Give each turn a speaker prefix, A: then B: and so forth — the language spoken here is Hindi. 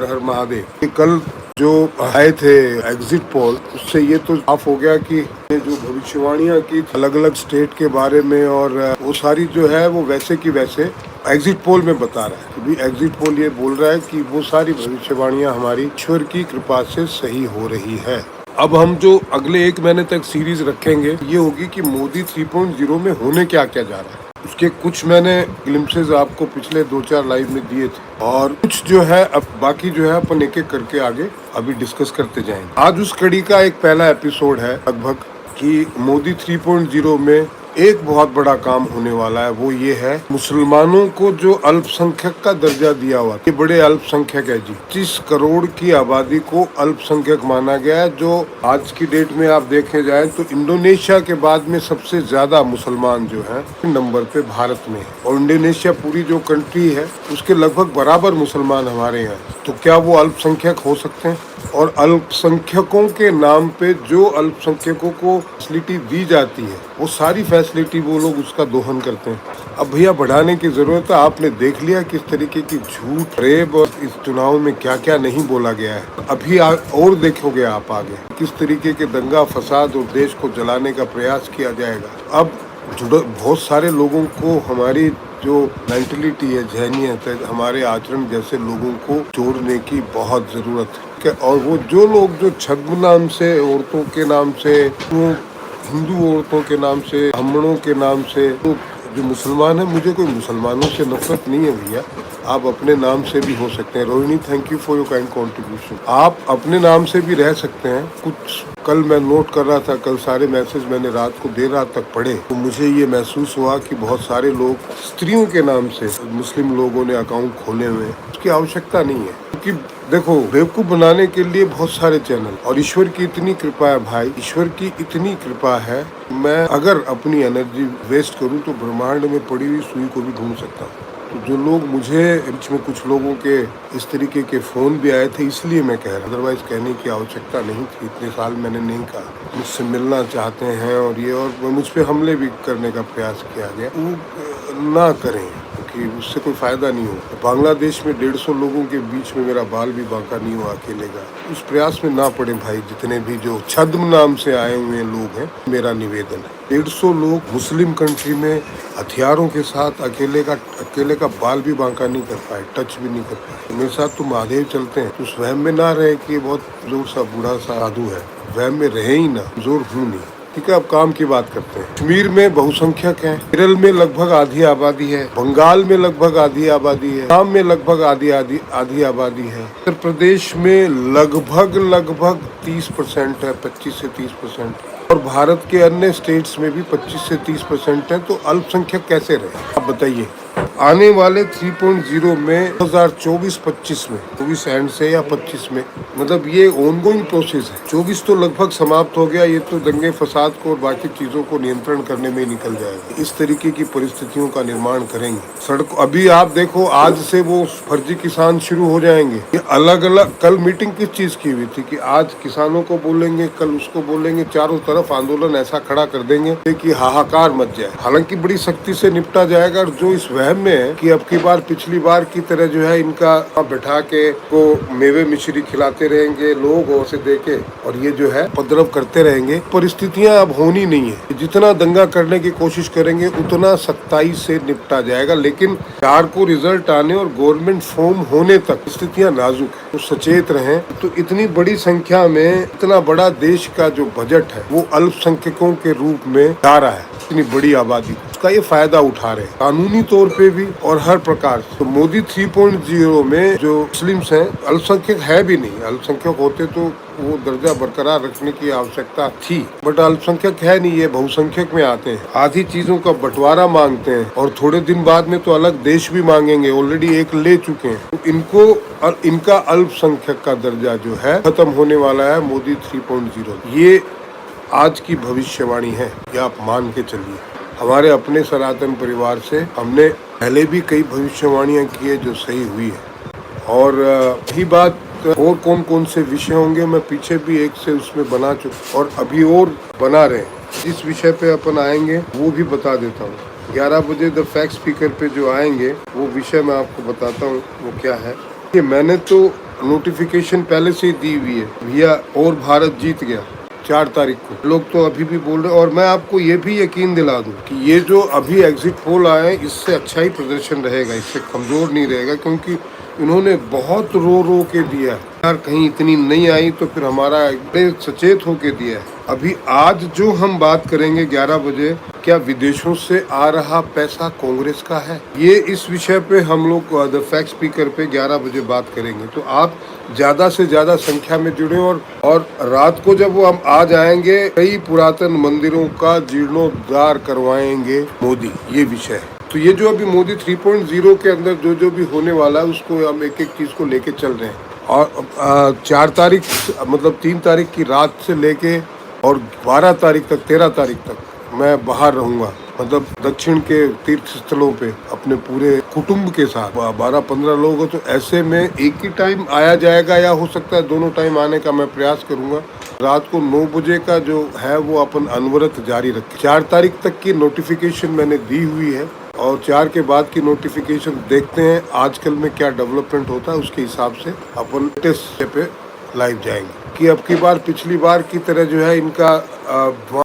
A: हर हर महादेव। ये कल जो आए थे एग्जिट पोल, उससे ये तो साफ हो गया कि ये जो भविष्यवाणियां की अलग अलग स्टेट के बारे में, और वो सारी जो है वो वैसे की वैसे एग्जिट पोल में बता रहा है कि भी एग्जिट पोल ये बोल रहा है कि वो सारी भविष्यवाणियां हमारी ईश्वर की कृपा से सही हो रही है। अब हम जो अगले 1 महीने तक सीरीज रखेंगे ये होगी कि मोदी 3.0 में होने क्या क्या जा रहा है। उसके कुछ मैंने ग्लिम्पसेस आपको पिछले 2-4 लाइव में दिए थे, और कुछ जो है अब बाकी जो है अपन एक एक करके आगे अभी डिस्कस करते जाएंगे। आज उस कड़ी का एक पहला एपिसोड है लगभग कि मोदी 3.0 में एक बहुत बड़ा काम होने वाला है। वो ये है, मुसलमानों को जो अल्पसंख्यक का दर्जा दिया हुआ, ये बड़े अल्पसंख्यक है जी। 25 करोड़ की आबादी को अल्पसंख्यक माना गया है, जो आज की डेट में आप देखे जाए तो इंडोनेशिया के बाद में सबसे ज्यादा मुसलमान जो है नंबर पे भारत में है। और इंडोनेशिया पूरी जो कंट्री है उसके लगभग बराबर मुसलमान हमारे यहाँ। तो क्या वो अल्पसंख्यक हो सकते हैं? और अल्पसंख्यकों के नाम पे जो अल्पसंख्यकों को फैसिलिटी दी जाती है, वो सारी फैसिलिटी वो लोग उसका दोहन करते हैं। अब भैया बढ़ाने की जरूरत है। आपने देख लिया किस तरीके की झूठ, फरेब और इस चुनाव में क्या क्या नहीं बोला गया है। अभी और देखोगे आप आगे किस तरीके के दंगा फसाद और देश को जलाने का प्रयास किया जाएगा। अब बहुत सारे लोगों को हमारी जो मेंटलिटी है, जहनियत है, हमारे आचरण जैसे लोगों को जोड़ने की बहुत जरूरत है। और वो जो लोग जो छद्म नाम से, औरतों के नाम से, वो हिंदू औरतों के नाम से, ब्राह्मणों के नाम से, तो जो मुसलमान है, मुझे कोई मुसलमानों से नफरत नहीं है भैया। आप अपने नाम से भी हो सकते हैं। Rohini, thank you for your kind contribution. आप अपने नाम से भी रह सकते हैं। कुछ कल मैं नोट कर रहा था, कल सारे मैसेज मैंने रात को देर रात तक पढ़े, तो मुझे ये महसूस हुआ कि बहुत सारे लोग स्त्रियों के नाम से मुस्लिम लोगों ने अकाउंट खोले हुए हैं। उसकी आवश्यकता नहीं है, क्योंकि देखो बेवकूफ बनाने के लिए बहुत सारे चैनल, और ईश्वर की इतनी कृपा है भाई, ईश्वर की इतनी कृपा है। मैं अगर अपनी एनर्जी वेस्ट करूं तो ब्रह्मांड में पड़ी हुई सुई को भी ढूंढ सकता हूँ। तो जो लोग मुझे बीच में कुछ लोगों के इस तरीके के फोन भी आए थे, इसलिए मैं कह रहा, अदरवाइज कहने की आवश्यकता नहीं थी। इतने साल मैंने नहीं कहा। मुझसे मिलना चाहते हैं और ये, और मुझ पर हमले भी करने का प्रयास किया गया, वो ना करें कि उससे कोई फायदा नहीं हो। बांग्लादेश में 150 लोगों के बीच में मेरा बाल भी बांका नहीं हुआ अकेले का। उस प्रयास में ना पड़े भाई। जितने भी जो छद्म नाम से आए हुए लोग हैं, मेरा निवेदन है, 150 लोग मुस्लिम कंट्री में हथियारों के साथ अकेले का बाल भी बांका नहीं कर पाए, टच भी नहीं कर पाए। मेरे साथ तो महादेव चलते हैं। उस वहम में ना रहे कि बहुत जोर सा बूढ़ा सा साधु है, वहम में रहे ही ना, जोर हूँ नहीं। ठीक है, अब काम की बात करते हैं। कश्मीर में बहुसंख्यक है, केरल में लगभग आधी आबादी है, बंगाल में लगभग आधी आबादी है, आसाम में लगभग आधी आबादी है, उत्तर प्रदेश में लगभग 30% है, 25 से 30%, और भारत के अन्य स्टेट्स में भी 25 से 30% है। तो अल्पसंख्यक कैसे रहे, आप बताइए। आने वाले 3.0 में 2024-25 में, 24 एंड से या 25 में, मतलब ये ऑनगोइंग प्रोसेस है। 24 तो लगभग समाप्त हो गया, ये तो दंगे फसाद को और बाकी चीजों को नियंत्रण करने में ही निकल जाएगा। इस तरीके की परिस्थितियों का निर्माण करेंगे। सड़क अभी आप देखो, आज से वो फर्जी किसान शुरू हो जाएंगे। ये अलग अलग, कल मीटिंग किस चीज की हुई थी कि आज किसानों को बोलेंगे, कल उसको बोलेंगे, चारों तरफ आंदोलन ऐसा खड़ा कर देंगे कि हाहाकार मच जाए। हालांकि बड़ी सख्ती से निपटा जाएगा। और जो इस वहम में है कि अब की बार पिछली बार की तरह जो है इनका बैठा के को मेवे मिश्री खिलाते रहेंगे लोग, और से देके, और ये जो है उपद्रव करते रहेंगे, परिस्थितियां अब होनी नहीं है। जितना दंगा करने की कोशिश करेंगे उतना सख्ताई से निपटा जाएगा। लेकिन 4 को रिजल्ट आने और गवर्नमेंट फॉर्म होने तक स्थितियां नाजुक है, तो सचेत रहें। तो इतनी बड़ी संख्या में इतना बड़ा देश का जो बजट है वो अल्पसंख्यकों के रूप में जा रहा है। इतनी बड़ी आबादी का ये फायदा उठा रहे हैं, कानूनी तौर पे भी और हर प्रकार से। तो मोदी 3.0 में जो मुस्लिम्स हैं, अल्पसंख्यक है भी नहीं। अल्पसंख्यक होते तो वो दर्जा बरकरार रखने की आवश्यकता थी, बट अल्पसंख्यक है नहीं, ये बहुसंख्यक में आते हैं। आधी चीजों का बंटवारा मांगते हैं, और थोड़े दिन बाद में तो अलग देश भी मांगेंगे। ऑलरेडी एक ले चुके हैं। तो इनको और इनका अल्पसंख्यक का दर्जा जो है खत्म होने वाला है मोदी 3.0। ये आज की भविष्यवाणी है, ये आप मान के चलिए। हमारे अपने सनातन परिवार से हमने पहले भी कई भविष्यवाणियां की है जो सही हुई है। और यही बात, और कौन कौन से विषय होंगे, मैं पीछे भी एक से उसमें बना चुका और अभी और बना रहे। जिस विषय पे अपन आएंगे वो भी बता देता हूँ। 11 बजे द फैक्ट स्पीकर पे जो आएंगे वो विषय मैं आपको बताता हूँ वो क्या है। कि मैंने तो नोटिफिकेशन पहले से ही दी हुई है भैया, और भारत जीत गया 4 तारीख को। लोग तो अभी भी बोल रहे, और मैं आपको ये भी यकीन दिला दूं कि ये जो अभी एग्जिट पोल आए इससे अच्छा ही प्रदर्शन रहेगा, इससे कमज़ोर नहीं रहेगा, क्योंकि इन्होंने बहुत रो रो के दिया है यार। कहीं इतनी नहीं आई तो फिर हमारा बड़े सचेत होके दिया है। अभी आज जो हम बात करेंगे 11 बजे, क्या विदेशों से आ रहा पैसा कांग्रेस का है, ये इस विषय पे हम लोग द फैक्ट स्पीकर पे 11 बजे बात करेंगे। तो आप ज़्यादा से ज़्यादा संख्या में जुड़े, और रात को जब वो हम आ जाएंगे, कई पुरातन मंदिरों का जीर्णोद्धार करवाएंगे मोदी, ये विषय है। तो ये जो अभी मोदी 3.0 के अंदर जो भी होने वाला है, उसको हम एक एक चीज़ को लेके चल रहे हैं। और 4 तारीख मतलब 3 तारीख की रात से लेके और 12 तारीख तक, 13 तारीख तक मैं बाहर रहूँगा, मतलब दक्षिण के तीर्थ स्थलों पे अपने पूरे कुटुंब के साथ। 12-15 लोग हो, तो ऐसे में एक ही टाइम आया जाएगा, या हो सकता है दोनों टाइम आने का मैं प्रयास करूँगा। रात को 9 बजे का जो है वो अपन अनवरत जारी रखें। 4 तारीख तक की नोटिफिकेशन मैंने दी हुई है, और 4 के बाद की नोटिफिकेशन देखते हैं आजकल में क्या डेवलपमेंट होता है, उसके हिसाब से अपन टेस्ट पे लाइव जाएंगे। कि अब की बार पिछली बार की तरह जो है इनका